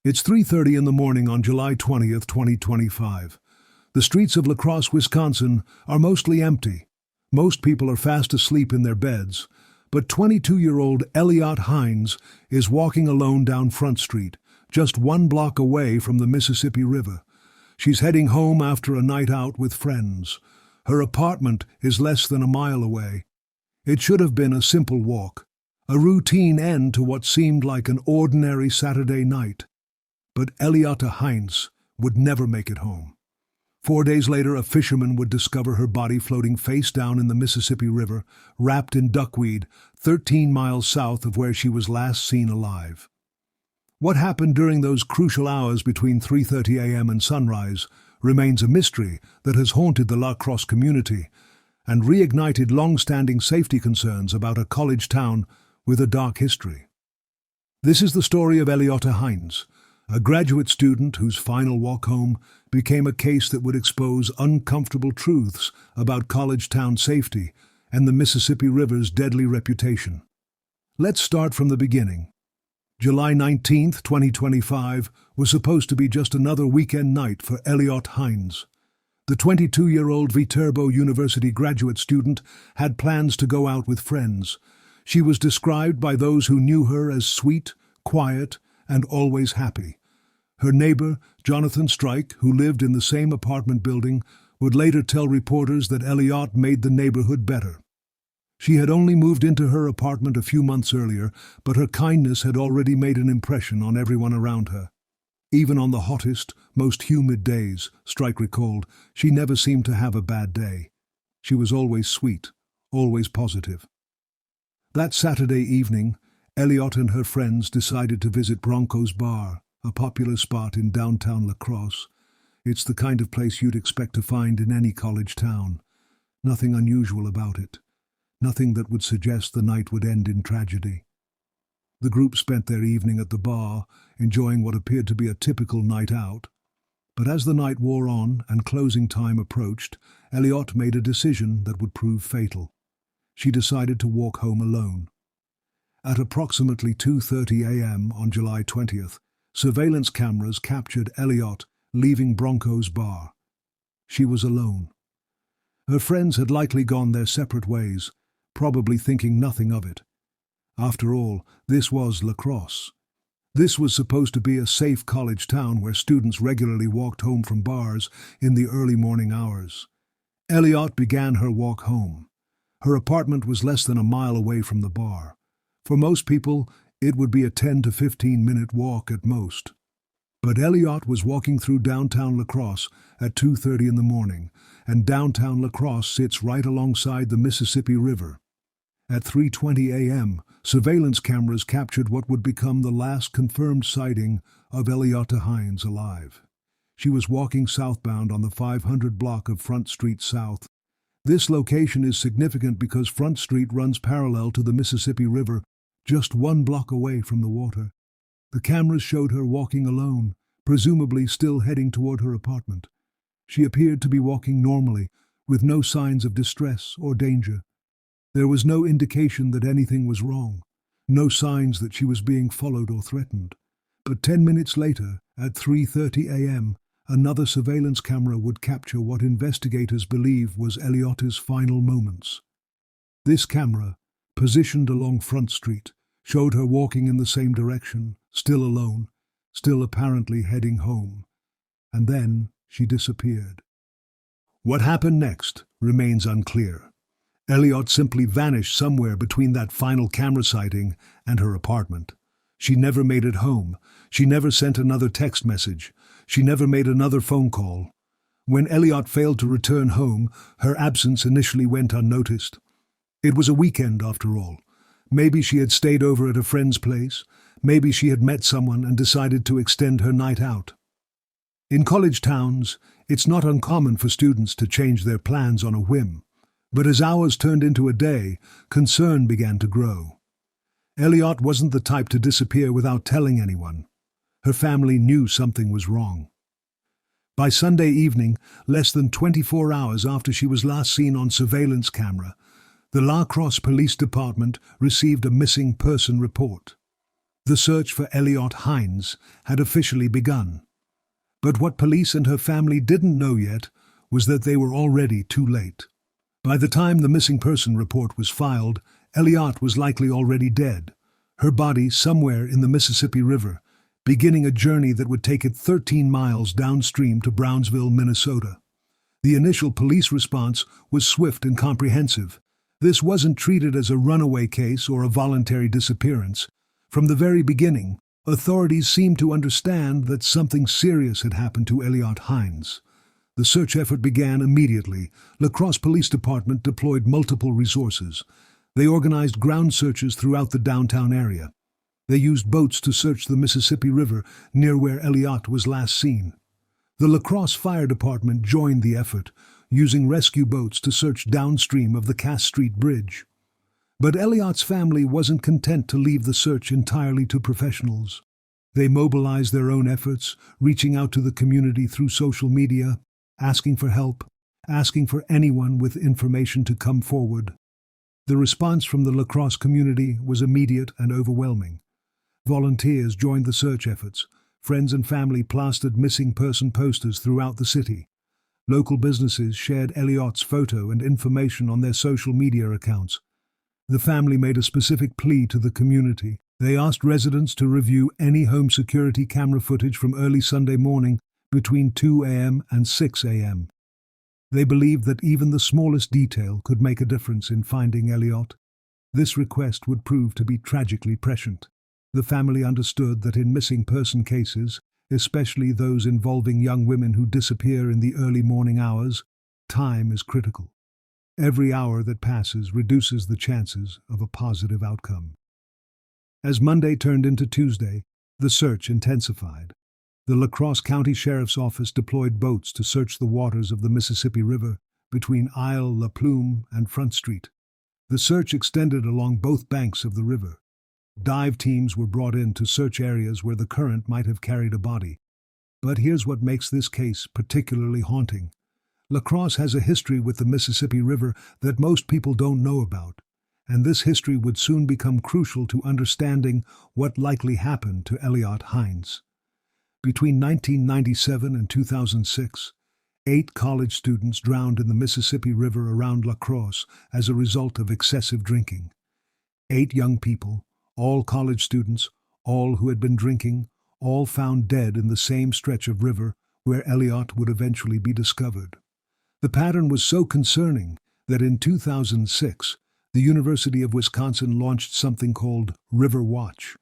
It's 3:30 in the morning on July 20th, 2025. The streets of La Crosse, Wisconsin are mostly empty. Most people are fast asleep in their beds, but 22-year-old Eliotte Heinz is walking alone down Front Street, just 1 block away from the Mississippi River. She's heading home after a night out with friends. Her apartment is less than a mile away. It should have been a simple walk, a routine end to what seemed like an ordinary Saturday night. But Eliotte Heinz would never make it home. 4 days later, a fisherman would discover her body floating face down in the Mississippi River, wrapped in duckweed, 13 miles south of where she was last seen alive. What happened during those crucial hours between 3:30 a.m. and sunrise remains a mystery that has haunted the La Crosse community and reignited long-standing safety concerns about a college town with a dark history. This is the story of Eliotte Heinz, a graduate student whose final walk home became a case that would expose uncomfortable truths about college town safety and the Mississippi River's deadly reputation. Let's start from the beginning. July 19th, 2025 was supposed to be just another weekend night for Eliotte Heinz. The 22-year-old Viterbo University graduate student had plans to go out with friends. She was described by those who knew her as sweet, quiet, and always happy. Her neighbor, Jonathan Strike, who lived in the same apartment building, would later tell reporters that Eliotte made the neighborhood better. She had only moved into her apartment a few months earlier, but her kindness had already made an impression on everyone around her. Even on the hottest, most humid days, Strike recalled, she never seemed to have a bad day. She was always sweet, always positive. That Saturday evening, Eliotte and her friends decided to visit Bronco's Bar, a popular spot in downtown La Crosse. It's the kind of place you'd expect to find in any college town. Nothing unusual about it. Nothing that would suggest the night would end in tragedy. The group spent their evening at the bar, enjoying what appeared to be a typical night out. But as the night wore on and closing time approached, Eliotte made a decision that would prove fatal. She decided to walk home alone. At approximately 2:30 a.m. on July 20th, surveillance cameras captured Eliotte leaving Bronco's Bar. She was alone. Her friends had likely gone their separate ways, probably thinking nothing of it. After all, this was La Crosse. This was supposed to be a safe college town where students regularly walked home from bars in the early morning hours. Eliotte began her walk home. Her apartment was less than a mile away from the bar. For most people, it would be a 10 to 15-minute walk at most. But Eliotte was walking through downtown La Crosse at 2:30 in the morning, and downtown La Crosse sits right alongside the Mississippi River. At 3:20 a.m., surveillance cameras captured what would become the last confirmed sighting of Eliotte Heinz alive. She was walking southbound on the 500 block of Front Street South. This location is significant because Front Street runs parallel to the Mississippi River, just 1 block away from the water. The cameras showed her walking alone, presumably still heading toward her apartment. She appeared to be walking normally, with no signs of distress or danger. There was no indication that anything was wrong, no signs that she was being followed or threatened. But 10 minutes later, at 3:30 a.m., another surveillance camera would capture what investigators believe was Eliotte's final moments. This camera, positioned along Front Street, showed her walking in the same direction, still alone, still apparently heading home. And then she disappeared. What happened next remains unclear. Eliotte simply vanished somewhere between that final camera sighting and her apartment. She never made it home. She never sent another text message. She never made another phone call. When Eliotte failed to return home, her absence initially went unnoticed. It was a weekend, after all. Maybe she had stayed over at a friend's place. Maybe she had met someone and decided to extend her night out. In college towns, it's not uncommon for students to change their plans on a whim. But as hours turned into a day, concern began to grow. Eliotte wasn't the type to disappear without telling anyone. Her family knew something was wrong. By Sunday evening, less than 24 hours after she was last seen on surveillance camera, the La Crosse Police Department received a missing person report. The search for Eliotte Heinz had officially begun. But what police and her family didn't know yet was that they were already too late. By the time the missing person report was filed, Eliotte was likely already dead, her body somewhere in the Mississippi River, beginning a journey that would take it 13 miles downstream to Brownsville, Minnesota. The initial police response was swift and comprehensive. This wasn't treated as a runaway case or a voluntary disappearance. From the very beginning, authorities seemed to understand that something serious had happened to Eliotte Heinz. The search effort began immediately. La Crosse Police Department deployed multiple resources. They organized ground searches throughout the downtown area. They used boats to search the Mississippi River near where Eliotte was last seen. The La Crosse Fire Department joined the effort, using rescue boats to search downstream of the Cass Street Bridge. But Eliotte's family wasn't content to leave the search entirely to professionals. They mobilized their own efforts, reaching out to the community through social media, asking for help, asking for anyone with information to come forward. The response from the La Crosse community was immediate and overwhelming. Volunteers joined the search efforts. Friends and family plastered missing person posters throughout the city. Local businesses shared Eliotte's photo and information on their social media accounts. The family made a specific plea to the community. They asked residents to review any home security camera footage from early Sunday morning between 2 a.m. and 6 a.m. They believed that even the smallest detail could make a difference in finding Eliotte. This request would prove to be tragically prescient. The family understood that in missing person cases, especially those involving young women who disappear in the early morning hours, time is critical. Every hour that passes reduces the chances of a positive outcome. As Monday turned into Tuesday, the search intensified. The La Crosse County Sheriff's Office deployed boats to search the waters of the Mississippi River between Isle La Plume and Front Street. The search extended along both banks of the river. Dive teams were brought in to search areas where the current might have carried a body. But here's what makes this case particularly haunting. La Crosse has a history with the Mississippi River that most people don't know about, and this history would soon become crucial to understanding what likely happened to Eliotte Heinz. Between 1997 and 2006, 8 college students drowned in the Mississippi River around La Crosse as a result of excessive drinking. 8 young people, all college students, all who had been drinking, all found dead in the same stretch of river where Eliotte would eventually be discovered. The pattern was so concerning that in 2006, the University of Wisconsin launched something called River Watch,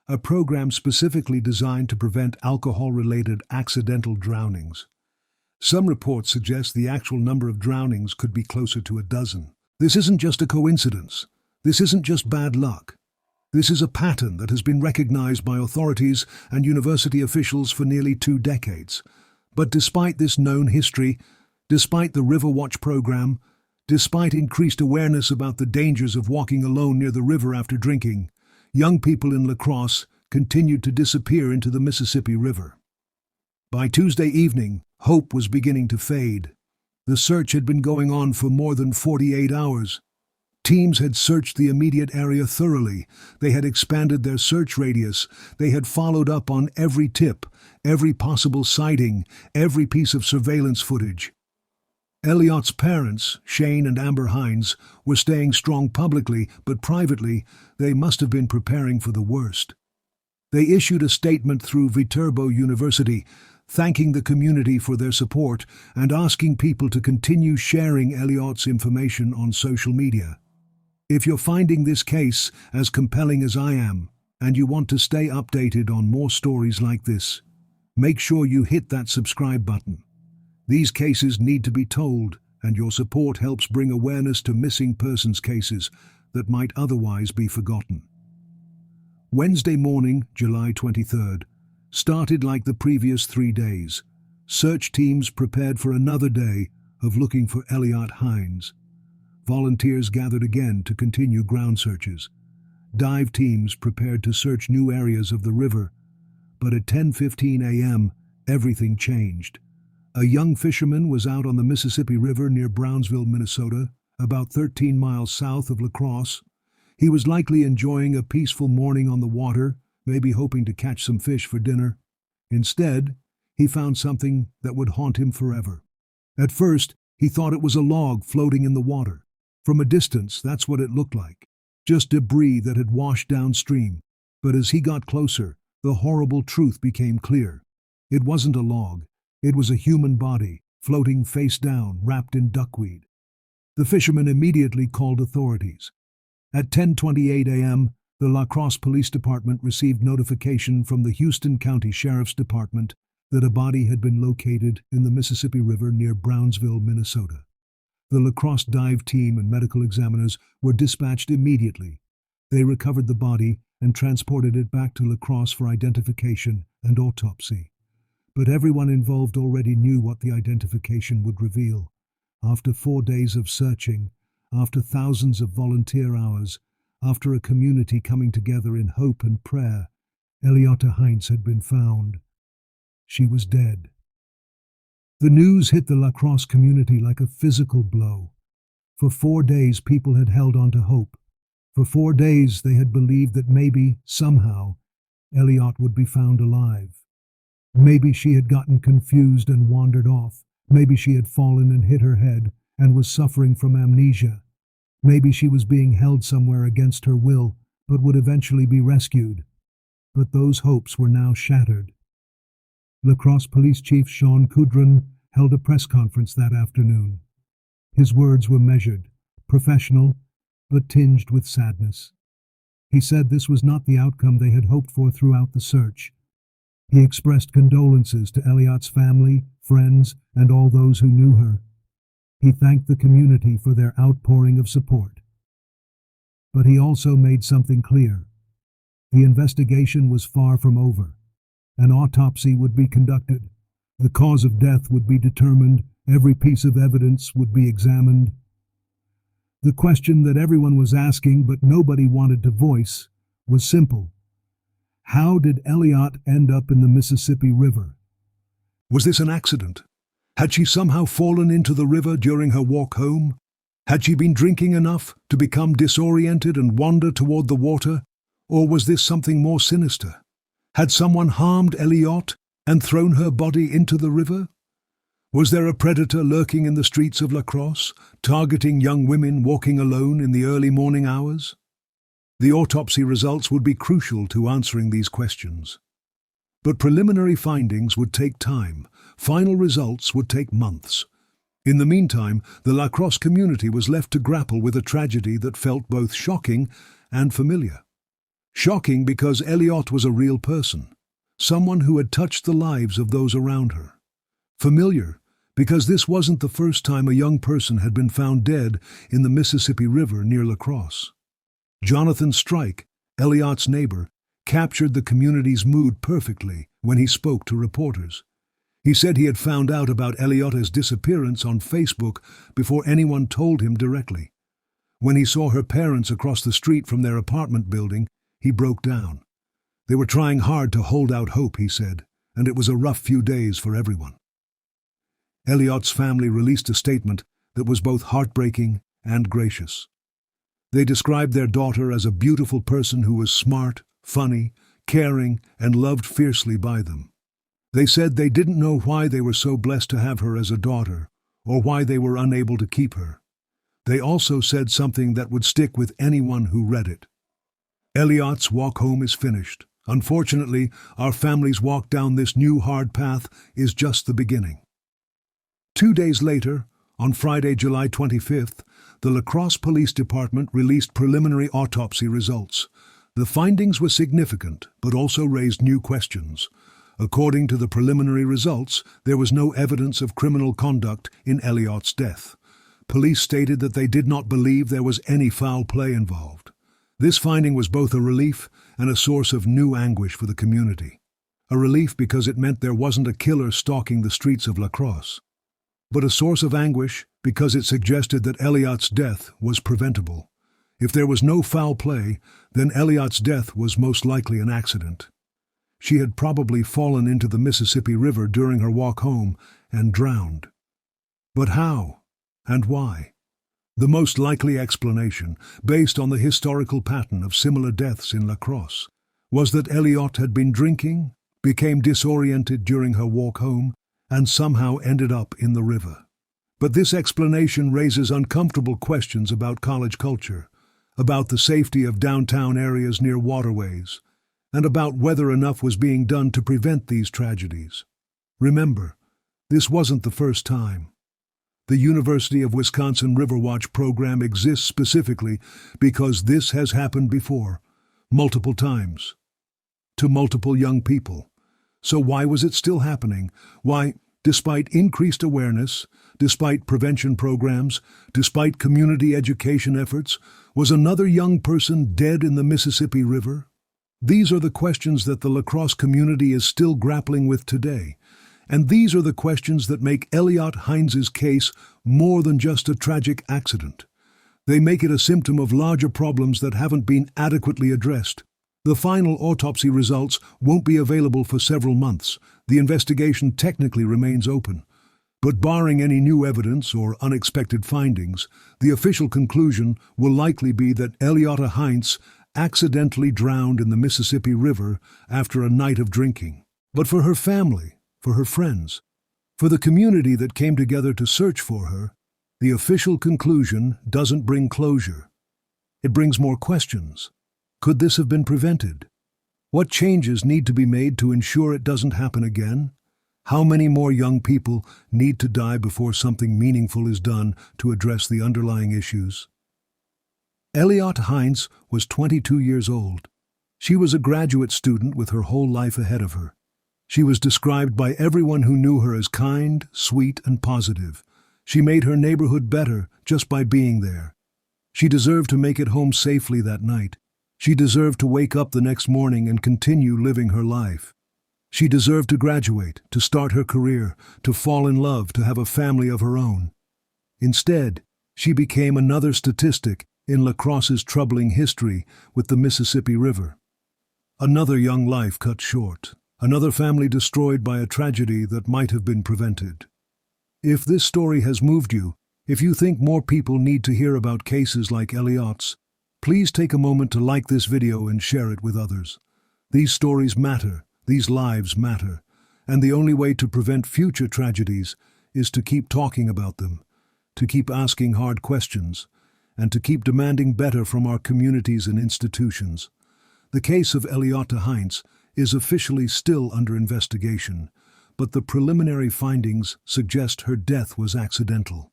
a program specifically designed to prevent alcohol-related accidental drownings. Some reports suggest the actual number of drownings could be closer to a dozen. This isn't just a coincidence. This isn't just bad luck. This is a pattern that has been recognized by authorities and university officials for nearly 2 decades. But despite this known history, despite the River Watch program, despite increased awareness about the dangers of walking alone near the river after drinking, young people in La Crosse continued to disappear into the Mississippi River. By Tuesday evening, hope was beginning to fade. The search had been going on for more than 48 hours. Teams had searched the immediate area thoroughly. They had expanded their search radius. They had followed up on every tip, every possible sighting, every piece of surveillance footage. Eliotte's parents, Shane and Amber Heinz, were staying strong publicly, but privately, they must have been preparing for the worst. They issued a statement through Viterbo University, thanking the community for their support and asking people to continue sharing Eliotte's information on social media. If you're finding this case as compelling as I am, and you want to stay updated on more stories like this, make sure you hit that subscribe button. These cases need to be told, and your support helps bring awareness to missing persons cases that might otherwise be forgotten. Wednesday morning, July 23rd, started like the previous 3 days. Search teams prepared for another day of looking for Eliotte Heinz. Volunteers gathered again to continue ground searches. Dive teams prepared to search new areas of the river. But at 10:15 a.m., everything changed. A young fisherman was out on the Mississippi River near Brownsville, Minnesota, about 13 miles south of La Crosse. He was likely enjoying a peaceful morning on the water, maybe hoping to catch some fish for dinner. Instead, he found something that would haunt him forever. At first, he thought it was a log floating in the water. From a distance, that's what it looked like. Just debris that had washed downstream. But as he got closer, the horrible truth became clear. It wasn't a log. It was a human body, floating face down, wrapped in duckweed. The fisherman immediately called authorities. At 10:28 a.m., the La Crosse Police Department received notification from the Houston County Sheriff's Department that a body had been located in the Mississippi River near Brownsville, Minnesota. The La Crosse dive team and medical examiners were dispatched immediately. They recovered the body and transported it back to La Crosse for identification and autopsy. But everyone involved already knew what the identification would reveal. After 4 days of searching, after thousands of volunteer hours, after a community coming together in hope and prayer, Eliotte Heinz had been found. She was dead. The news hit the La Crosse community like a physical blow. For 4 days people had held on to hope. For 4 days they had believed that maybe, somehow, Eliotte would be found alive. Maybe she had gotten confused and wandered off. Maybe she had fallen and hit her head and was suffering from amnesia. Maybe she was being held somewhere against her will, but would eventually be rescued. But those hopes were now shattered. La Crosse Police Chief Sean Coudron held a press conference that afternoon. His words were measured, professional, but tinged with sadness. He said this was not the outcome they had hoped for throughout the search. He expressed condolences to Eliotte's family, friends, and all those who knew her. He thanked the community for their outpouring of support. But he also made something clear. The investigation was far from over. An autopsy would be conducted. The cause of death would be determined. Every piece of evidence would be examined. The question that everyone was asking but nobody wanted to voice was simple. How did Eliotte end up in the Mississippi River? Was this an accident? Had she somehow fallen into the river during her walk home? Had she been drinking enough to become disoriented and wander toward the water? Or was this something more sinister? Had someone harmed Eliotte and thrown her body into the river? Was there a predator lurking in the streets of La Crosse, targeting young women walking alone in the early morning hours? The autopsy results would be crucial to answering these questions. But preliminary findings would take time. Final results would take months. In the meantime, the La Crosse community was left to grapple with a tragedy that felt both shocking and familiar. Shocking because Eliotte was a real person, someone who had touched the lives of those around her. Familiar because this wasn't the first time a young person had been found dead in the Mississippi River near La Crosse. Jonathan Strike, Eliotte's neighbor, captured the community's mood perfectly when he spoke to reporters. He said he had found out about Eliotte's disappearance on Facebook before anyone told him directly. When he saw her parents across the street from their apartment building, he broke down. They were trying hard to hold out hope, he said, and it was a rough few days for everyone. Eliotte's family released a statement that was both heartbreaking and gracious. They described their daughter as a beautiful person who was smart, funny, caring, and loved fiercely by them. They said they didn't know why they were so blessed to have her as a daughter, or why they were unable to keep her. They also said something that would stick with anyone who read it. Eliotte's walk home is finished. Unfortunately, our family's walk down this new hard path is just the beginning. 2 days later, on Friday, July 25th, the La Crosse Police Department released preliminary autopsy results. The findings were significant, but also raised new questions. According to the preliminary results, there was no evidence of criminal conduct in Eliotte's death. Police stated that they did not believe there was any foul play involved. This finding was both a relief and a source of new anguish for the community. A relief because it meant there wasn't a killer stalking the streets of La Crosse, but a source of anguish because it suggested that Eliotte's death was preventable. If there was no foul play, then Eliotte's death was most likely an accident. She had probably fallen into the Mississippi River during her walk home and drowned. But how and why? The most likely explanation, based on the historical pattern of similar deaths in La Crosse, was that Eliotte had been drinking, became disoriented during her walk home, and somehow ended up in the river. But this explanation raises uncomfortable questions about college culture, about the safety of downtown areas near waterways, and about whether enough was being done to prevent these tragedies. Remember, this wasn't the first time. The University of Wisconsin Riverwatch program exists specifically because this has happened before, multiple times, to multiple young people. So why was it still happening? Why, despite increased awareness, despite prevention programs, despite community education efforts, was another young person dead in the Mississippi River? These are the questions that the lacrosse community is still grappling with today. And these are the questions that make Eliotte Heinz's case more than just a tragic accident. They make it a symptom of larger problems that haven't been adequately addressed. The final autopsy results won't be available for several months. The investigation technically remains open. But barring any new evidence or unexpected findings, the official conclusion will likely be that Eliotte Heinz accidentally drowned in the Mississippi River after a night of drinking. But for her family, for her friends, for the community that came together to search for her, the official conclusion doesn't bring closure. It brings more questions. Could this have been prevented? What changes need to be made to ensure it doesn't happen again? How many more young people need to die before something meaningful is done to address the underlying issues? Eliotte Heinz was 22 years old. She was a graduate student with her whole life ahead of her. She was described by everyone who knew her as kind, sweet, and positive. She made her neighborhood better just by being there. She deserved to make it home safely that night. She deserved to wake up the next morning and continue living her life. She deserved to graduate, to start her career, to fall in love, to have a family of her own. Instead, she became another statistic in lacrosse's troubling history with the Mississippi River. Another young life cut short. Another family destroyed by a tragedy that might have been prevented. If this story has moved you, if you think more people need to hear about cases like Eliotte's, please take a moment to like this video and share it with others. These stories matter, these lives matter, and the only way to prevent future tragedies is to keep talking about them, to keep asking hard questions, and to keep demanding better from our communities and institutions. The case of Eliotte Heinz is officially still under investigation, but the preliminary findings suggest her death was accidental.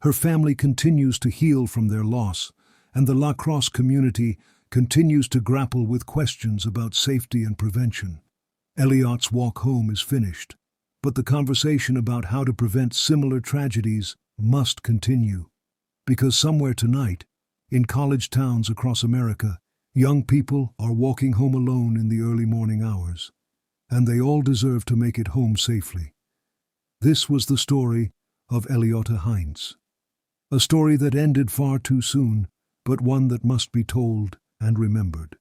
Her family continues to heal from their loss, and the lacrosse community continues to grapple with questions about safety and prevention. Eliotte's walk home is finished, but the conversation about how to prevent similar tragedies must continue. Because somewhere tonight, in college towns across America, young people are walking home alone in the early morning hours, and they all deserve to make it home safely. This was the story of Eliotte Heinz. A story that ended far too soon, but one that must be told and remembered.